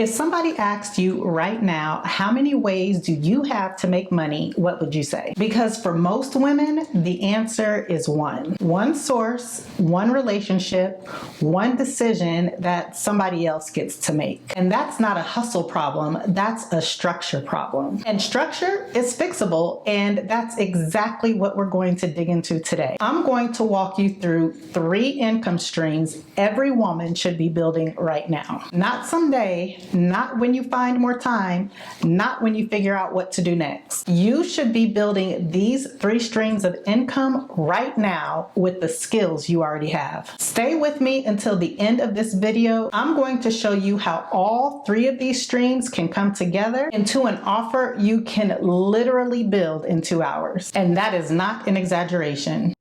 If somebody asked you right now, how many ways do you have to make money, what would you say? Because for most women, the answer is one. One source, one relationship, one decision that somebody else gets to make. And that's not a hustle problem, that's a structure problem. And structure is fixable, and that's exactly what we're going to dig into today. I'm going to walk you through 3 income streams every woman should be building right now. Not someday, not when you find more time, not when you figure out what to do next. You should be building these 3 streams of income right now with the skills you already have. Stay with me until the end of this video. I'm going to show you how all 3 of these streams can come together into an offer you can literally build in 2 hours. And that is not an exaggeration.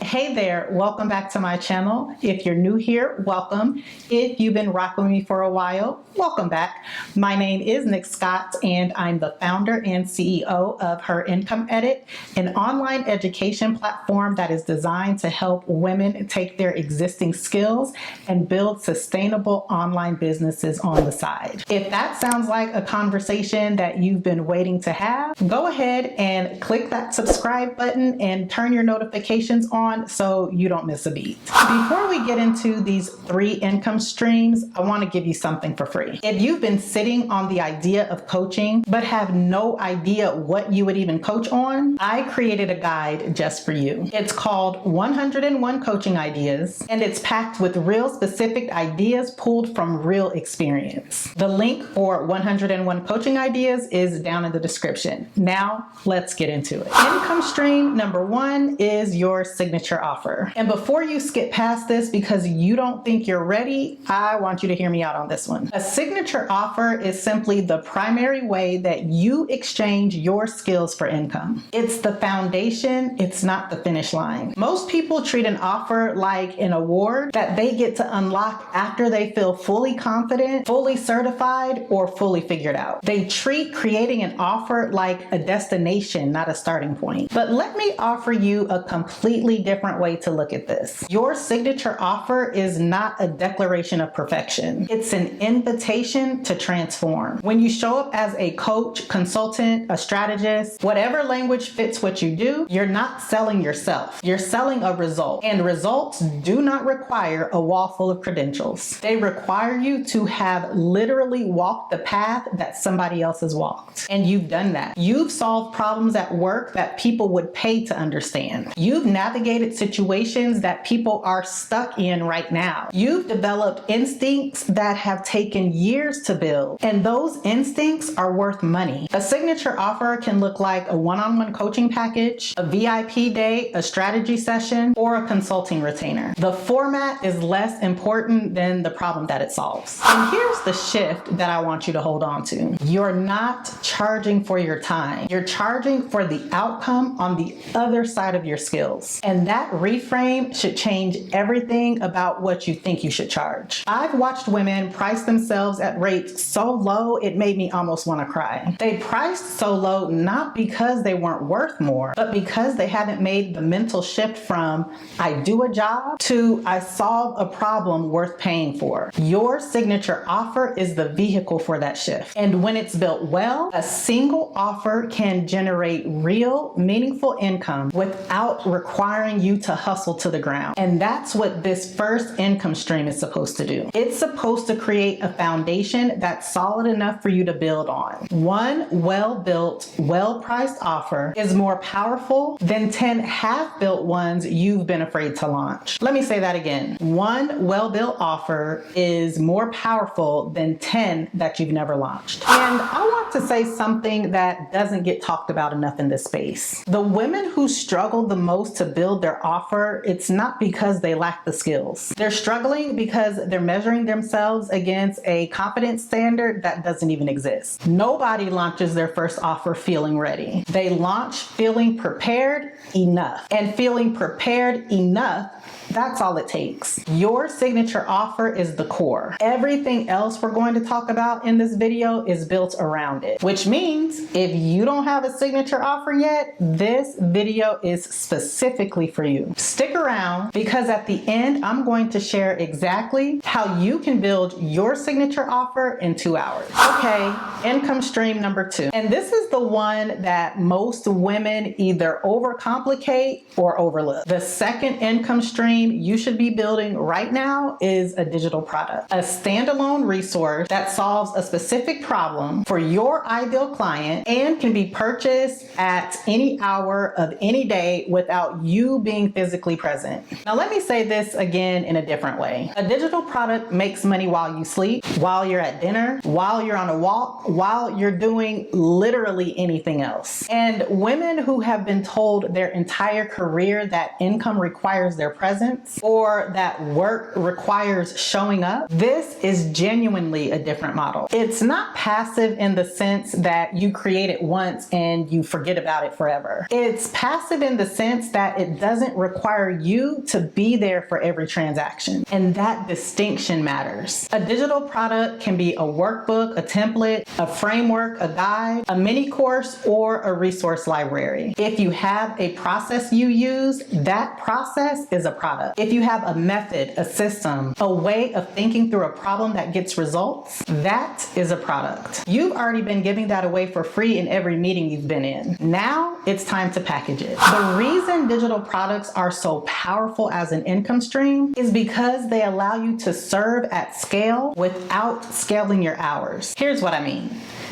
Hey there, welcome back to my channel. If you're new here, welcome. If you've been rocking with me for a while, welcome back. My name is Nick Scott, and I'm the founder and CEO of Her Income Edit, an online education platform that is designed to help women take their existing skills and build sustainable online businesses on the side. If that sounds like a conversation that you've been waiting to have, go ahead and click that subscribe button and turn your notifications on so you don't miss a beat. Before we get into these 3 income streams, I want to give you something for free. If you've been sitting on the idea of coaching but have no idea what you would even coach on, I created a guide just for you. It's called 101 Coaching Ideas, and it's packed with real specific ideas pulled from real experience. The link for 101 Coaching Ideas is down in the description. Now, let's get into it. Income stream number 1 is your signature offer. And before you skip past this because you don't think you're ready, I want you to hear me out on this one. A signature offer is simply the primary way that you exchange your skills for income. It's the foundation, it's not the finish line. Most people treat an offer like an award that they get to unlock after they feel fully confident, fully certified, or fully figured out. They treat creating an offer like a destination, not a starting point. But let me offer you a completely different way to look at this. Your signature offer is not a declaration of perfection. It's an invitation to transform. When you show up as a coach, consultant, a strategist, whatever language fits what you do, you're not selling yourself. You're selling a result. And results do not require a wall full of credentials. They require you to have literally walked the path that somebody else has walked. And you've done that. You've solved problems at work that people would pay to understand. You've navigated situations that people are stuck in right now. You've developed instincts that have taken years to build, and those instincts are worth money. A signature offer can look like a one-on-one coaching package, a VIP day, a strategy session, or a consulting retainer. The format is less important than the problem that it solves. And here's the shift that I want you to hold on to. You're not charging for your time. You're charging for the outcome on the other side of your skills. And that reframe should change everything about what you think you should charge. I've watched women price themselves at rates so low it made me almost want to cry. They priced so low not because they weren't worth more, but because they haven't made the mental shift from I do a job to I solve a problem worth paying for. Your signature offer is the vehicle for that shift. And when it's built well, a single offer can generate real, meaningful income without requiring you to hustle to the ground. And that's what this first income stream is supposed to do. It's supposed to create a foundation that's solid enough for you to build on. One well-built, well-priced offer is more powerful than 10 half-built ones you've been afraid to launch. Let me say that again. One well-built offer is more powerful than 10 that you've never launched. And I want to say something that doesn't get talked about enough in this space. The women who struggle the most to build their offer, it's not because they lack the skills. They're struggling because they're measuring themselves against a confidence standard that doesn't even exist. Nobody launches their first offer feeling ready. They launch feeling prepared enough. And feeling prepared enough That's all it takes. Your signature offer is the core. Everything else we're going to talk about in this video is built around it, which means if you don't have a signature offer yet, this video is specifically for you. Stick around because at the end, I'm going to share exactly how you can build your signature offer in 2 hours. Okay, income stream number 2. And this is the one that most women either overcomplicate or overlook. The second income stream you should be building right now is a digital product, a standalone resource that solves a specific problem for your ideal client and can be purchased at any hour of any day without you being physically present. Now, let me say this again in a different way. A digital product makes money while you sleep, while you're at dinner, while you're on a walk, while you're doing literally anything else. And women who have been told their entire career that income requires their presence or that work requires showing up, this is genuinely a different model. It's not passive in the sense that you create it once and you forget about it forever. It's passive in the sense that it doesn't require you to be there for every transaction. And that distinction matters. A digital product can be a workbook, a template, a framework, a guide, a mini course, or a resource library. If you have a process you use, that process is a product. If you have a method, a system, a way of thinking through a problem that gets results, that is a product. You've already been giving that away for free in every meeting you've been in. Now it's time to package it. The reason digital products are so powerful as an income stream is because they allow you to serve at scale without scaling your hours. Here's what I mean.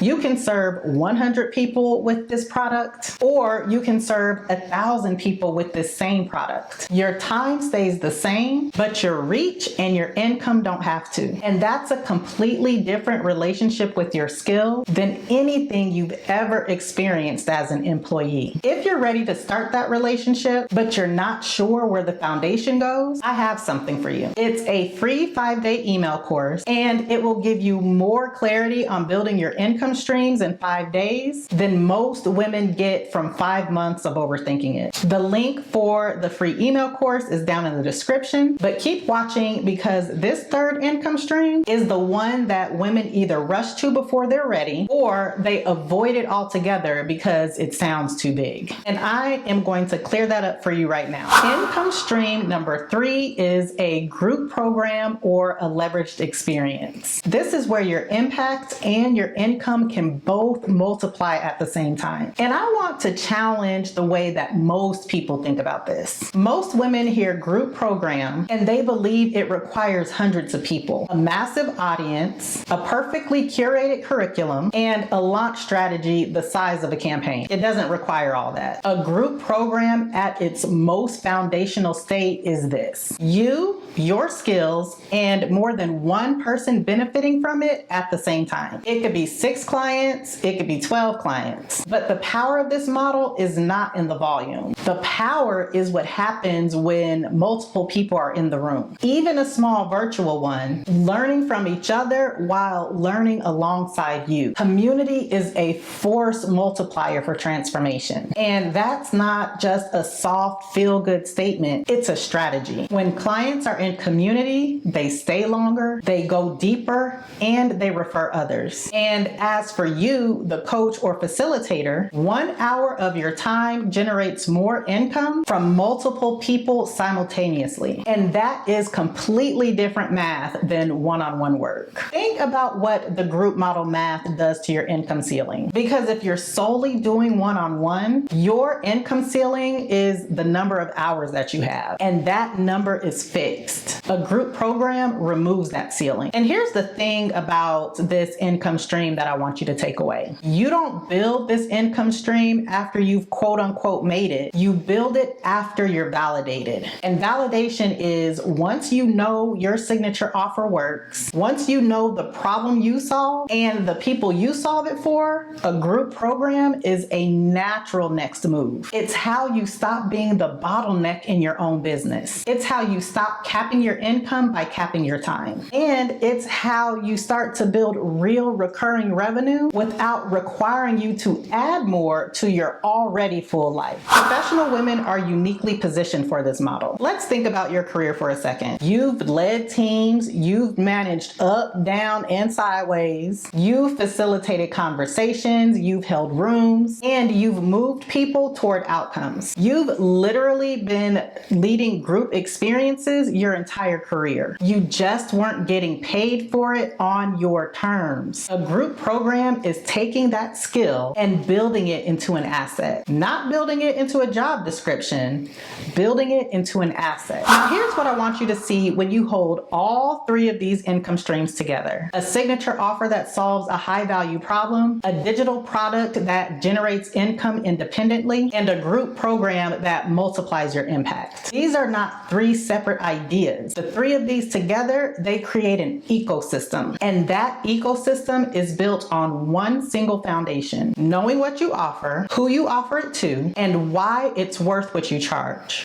You can serve 100 people with this product, or you can serve 1,000 people with this same product. Your time stays the same, but your reach and your income don't have to. And that's a completely different relationship with your skill than anything you've ever experienced as an employee. If you're ready to start that relationship, but you're not sure where the foundation goes, I have something for you. It's a free 5-day email course, and it will give you more clarity on building your income streams in 5 days than most women get from 5 months of overthinking it. The link for the free email course is down in the description, but keep watching because this third income stream is the one that women either rush to before they're ready or they avoid it altogether because it sounds too big. And I am going to clear that up for you right now. Income stream number 3 is a group program or a leveraged experience. This is where your impact and your income can both multiply at the same time. And I want to challenge the way that most people think about this. Most women hear group program and they believe it requires hundreds of people, a massive audience, a perfectly curated curriculum, and a launch strategy the size of a campaign. It doesn't require all that. A group program at its most foundational state is this: you, your skills, and more than one person benefiting from it at the same time. It could be 6 clients, it could be 12 clients. But the power of this model is not in the volume. The power is what happens when multiple people are in the room. Even a small virtual one, learning from each other while learning alongside you. Community is a force multiplier for transformation. And that's not just a soft feel-good statement, it's a strategy. When clients are in community, they stay longer, they go deeper, and they refer others. And as for you, the coach or facilitator, 1 hour of your time generates more income from multiple people simultaneously. And that is completely different math than one-on-one work. Think about what the group model math does to your income ceiling. Because if you're solely doing one-on-one, your income ceiling is the number of hours that you have. And that number is fixed. A group program removes that ceiling. And here's the thing about this income stream that I want you to take away. You don't build this income stream after you've quote unquote made it. You build it after you're validated. And validation is once you know your signature offer works, once you know the problem you solve and the people you solve it for, a group program is a natural next move. It's how you stop being the bottleneck in your own business. It's how you stop capping your income by capping your time. And it's how you start to build real recurring revenue without requiring you to add more to your already full life. Professional women are uniquely positioned for this model. Let's think about your career for a second. You've led teams, you've managed up, down, and sideways, you've facilitated conversations, you've held rooms, and you've moved people toward outcomes. You've literally been leading group experiences your entire career. You just weren't getting paid for it on your terms. A group program is taking that skill and building it into an asset. Not building it into a job description, building it into an asset. Now here's what I want you to see when you hold all three of these income streams together. A signature offer that solves a high value problem, a digital product that generates income independently, and a group program that multiplies your impact. These are not three separate ideas. The three of these together, they create an ecosystem. And that ecosystem is built on one single foundation: knowing what you offer, who you offer it to, and why it's worth what you charge.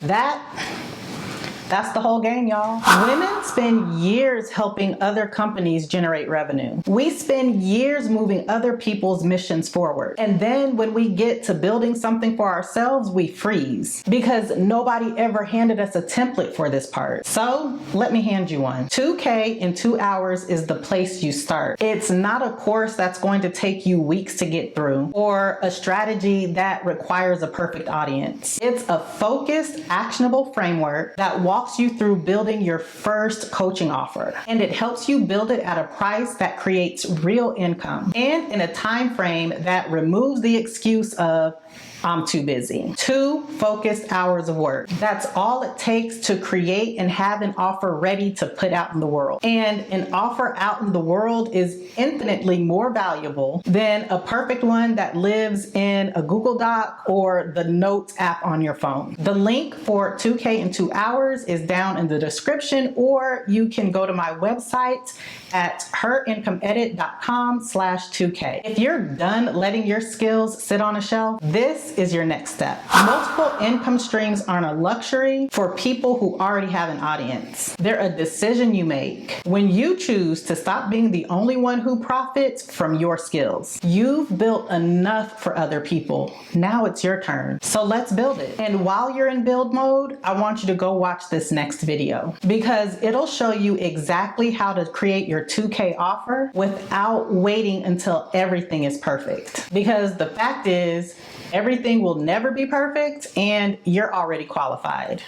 That's the whole game, y'all. Women spend years helping other companies generate revenue. We spend years moving other people's missions forward. And then when we get to building something for ourselves, we freeze because nobody ever handed us a template for this part. So let me hand you one. 2K in 2 hours is the place you start. It's not a course that's going to take you weeks to get through or a strategy that requires a perfect audience. It's a focused, actionable framework that walks you through building your first coaching offer, and it helps you build it at a price that creates real income and in a time frame that removes the excuse of "I'm too busy." 2 focused hours of work. That's all it takes to create and have an offer ready to put out in the world. And an offer out in the world is infinitely more valuable than a perfect one that lives in a Google Doc or the Notes app on your phone. The link for 2K in 2 hours is down in the description, or you can go to my website at herincomeedit.com/2K. If you're done letting your skills sit on a shelf, this is your next step. Multiple income streams aren't a luxury for people who already have an audience. They're a decision you make when you choose to stop being the only one who profits from your skills. You've built enough for other people. Now it's your turn. So let's build it. And while you're in build mode, I want you to go watch this next video because it'll show you exactly how to create your 2K offer without waiting until everything is perfect. Because the fact is, everything will never be perfect and you're already qualified.